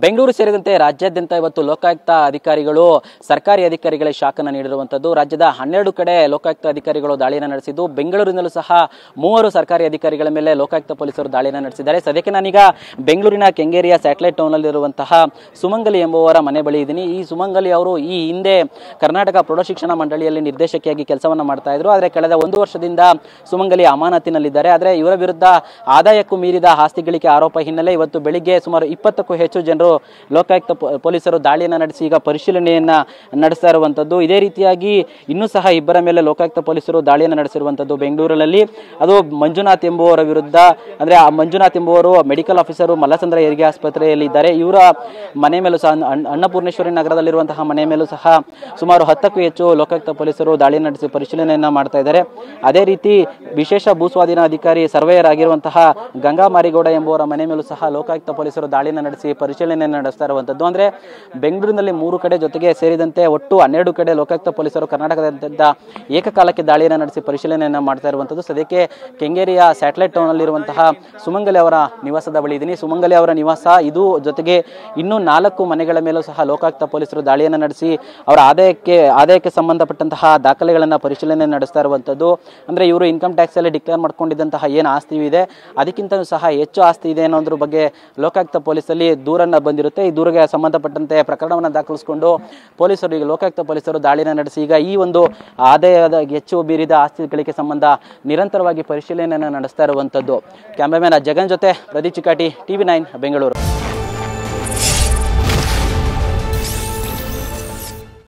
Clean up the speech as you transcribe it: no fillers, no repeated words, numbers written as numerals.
ಬೆಂಗಳೂರು ಸೇರಿದಂತೆ ರಾಜ್ಯಾದ್ಯಂತ ಇವತ್ತು ಲೋಕಾಯುಕ್ತ ಅಧಿಕಾರಿಗಳು ಸರ್ಕಾರಿ ಅಧಿಕಾರಿಗಳಿಗೆ ಶಾಕನ್ನು ನೀಡಿರುವಂತದ್ದು. ರಾಜ್ಯದ 12 ಕಡೆ ಲೋಕಾಯುಕ್ತ ಅಧಿಕಾರಿಗಳು ದಾಳಿಯನ್ನು ನಡೆಸಿದ್ದು, ಬೆಂಗಳೂರಿನಲ್ಲೂ ಸಹ 3 ಸರ್ಕಾರಿ ಅಧಿಕಾರಿಗಳ ಮೇಲೆ ಲೋಕಾಯುಕ್ತ ಪೊಲೀಸರು ದಾಳಿಯನ್ನು ನಡೆಸಿದ್ದಾರೆ. ಸದ್ಯಕ್ಕೆ ನಾನೀಗ ಬೆಂಗಳೂರಿನ ಕೆಂಗೇರಿಯ ಸ್ಯಾಟಲೈಟ್ ಟೌನ್ ಅಲ್ಲಿ ಇರುವಂತಹ ಸುಮಂಗಲಿ ಎಂಬುವರ ಮನೆ ಬಳಿ ಇದ್ದೀನಿ. ಈ ಸುಮಂಗಲಿ ಅವರು ಈ ಹಿಂದೆ ಕರ್ನಾಟಕ ಪ್ರೌಢಶಿಕ್ಷಣ ಮಂಡಳಿಯಲ್ಲಿ ನಿರ್ದೇಶಕಿಯಾಗಿ ಕೆಲಸವನ್ನ ಮಾಡ್ತಾ ಇದ್ರು. ಆದರೆ ಕಳೆದ 1 ವರ್ಷದಿಂದ ಸುಮಂಗಲಿ ಅಮಾನತಿನಲ್ಲಿದ್ದಾರೆ. ಆದರೆ ಇವರ ವಿರುದ್ಧ ಆದಾಯಕ್ಕೂ ಮೀರಿದ ಆಸ್ತಿ ಗಳಿಕೆ ಆರೋಪ ಹಿನ್ನೆಲೆ ಇವತ್ತು ಬೆಳಿಗ್ಗೆ ಸುಮಾರು 20ಕ್ಕೂ ಹೆಚ್ಚು ಜನರು ಲೋಕಾಯುಕ್ತ ಪೊಲೀಸರು ದಾಳಿಯನ್ನು ನಡೆಸಿ ಈಗ ಪರಿಶೀಲನೆಯನ್ನ ನಡೆಸ್ತಾ ಇರುವಂತದ್ದು. ಇದೇ ರೀತಿಯಾಗಿ ಇನ್ನೂ ಸಹ 2 ಮೇಲೆ ಲೋಕಾಯುಕ್ತ ಪೊಲೀಸರು ದಾಳಿಯನ್ನು ನಡೆಸಿರುವಂತದ್ದು ಬೆಂಗಳೂರಿನಲ್ಲಿ. ಅದು ಮಂಜುನಾಥ್ ಎಂಬುವರ ವಿರುದ್ಧ, ಅಂದ್ರೆ ಆ ಮಂಜುನಾಥ್ ಎಂಬುವರು ಮೆಡಿಕಲ್ ಆಫೀಸರ್ ಮಲ್ಲಸಂದ್ರ ಹೆರಿಗೆ ಆಸ್ಪತ್ರೆಯಲ್ಲಿ ಇದ್ದಾರೆ. ಇವರ ಮನೆ ಮೇಲೂ ಸಹ ಅನ್ನಪೂರ್ಣೇಶ್ವರಿ ನಗರದಲ್ಲಿರುವಂತಹ ಮನೆ ಮೇಲೂ ಸಹ ಸುಮಾರು 10ಕ್ಕೂ ಹೆಚ್ಚು ಲೋಕಾಯುಕ್ತ ಪೊಲೀಸರು ದಾಳಿ ನಡೆಸಿ ಪರಿಶೀಲನೆಯನ್ನ ಮಾಡ್ತಾ ಇದ್ದಾರೆ. ಅದೇ ರೀತಿ ವಿಶೇಷ ಭೂಸ್ವಾಧೀನ ಅಧಿಕಾರಿ ಸರ್ವೇಯರ್ ಆಗಿರುವಂತಹ ಗಂಗಾ ಮಾರಿಗೌಡ ಎಂಬುವರ ಮನೆ ಮೇಲೂ ಸಹ ಲೋಕಾಯುಕ್ತ ಪೊಲೀಸರು ದಾಳಿಯನ್ನು ನಡೆಸಿ ಪರಿಶೀಲನೆ ನಡೆಸ್ತಾ ಇರುವಂತದ್ದು. ಅಂದ್ರೆ ಬೆಂಗಳೂರಿನಲ್ಲಿ 3 ಕಡೆ ಜೊತೆಗೆ ಸೇರಿದಂತೆ ಒಟ್ಟು 12 ಕಡೆ ಲೋಕಾಯುಕ್ತ ಪೊಲೀಸರು ಕರ್ನಾಟಕದಾದ್ಯಂತ ಏಕಕಾಲಕ್ಕೆ ದಾಳಿಯನ್ನು ನಡೆಸಿ ಪರಿಶೀಲನೆಯನ್ನ ಮಾಡ್ತಾ ಇರುವಂತದ್ದು. ಸದ್ಯಕ್ಕೆ ಕೆಂಗೇರಿಯ ಸ್ಯಾಟಲೈಟ್ ಟೌನ್ ಅಲ್ಲಿರುವಂತಹ ಸುಮಂಗಲಿ ಅವರ ನಿವಾಸದ ಬಳಿ ಇದ್ದೀನಿ. ಸುಮಂಗಲಿ ಅವರ ನಿವಾಸ ಇದು, ಜೊತೆಗೆ ಇನ್ನೂ 4 ಮನೆಗಳ ಮೇಲೂ ಸಹ ಲೋಕಾಯುಕ್ತ ಪೊಲೀಸರು ದಾಳಿಯನ್ನು ನಡೆಸಿ ಅವರ ಆದಾಯಕ್ಕೆ ಸಂಬಂಧಪಟ್ಟಂತಹ ದಾಖಲೆಗಳನ್ನ ಪರಿಶೀಲನೆ ನಡೆಸ್ತಾ ಇರುವಂತದ್ದು. ಅಂದ್ರೆ ಇವರು ಇನ್ಕಮ್ ಟ್ಯಾಕ್ಸ್ ಅಲ್ಲಿ ಡಿಕ್ಲೇರ್ ಮಾಡ್ಕೊಂಡಿದ್ದಂತಹ ಏನು ಆಸ್ತಿ ಇದೆ ಅದಕ್ಕಿಂತ ಸಹ ಹೆಚ್ಚು ಆಸ್ತಿ ಇದೆ ಅನ್ನೋದ್ರ ಬಗ್ಗೆ ಲೋಕಾಯುಕ್ತ ಪೊಲೀಸಲ್ಲಿ ದೂರನ್ನ ಬಂದಿರುತ್ತೆ. ಈ ದೂರಿಗೆ ಸಂಬಂಧಪಟ್ಟಂತೆ ಪ್ರಕರಣವನ್ನು ದಾಖಲಿಸಿಕೊಂಡು ಪೊಲೀಸರು ಈಗ ಲೋಕಾಯುಕ್ತ ಪೊಲೀಸರು ದಾಳಿನ ನಡೆಸಿ ಈಗ ಈ ಒಂದು ಆದಾಯದ ಹೆಚ್ಚು ಬೀರಿದ ಆಸ್ತಿ ಗಳಿಕೆ ಸಂಬಂಧ ನಿರಂತರವಾಗಿ ಪರಿಶೀಲನೆಯನ್ನು ನಡೆಸ್ತಾ ಇರುವಂತದ್ದು. ಕ್ಯಾಮರಾಮನ್ ಜಗನ್ ಜೊತೆ ಪ್ರದೀಪ್ ಚಿಕಾಟಿ, TV9 ಬೆಂಗಳೂರು.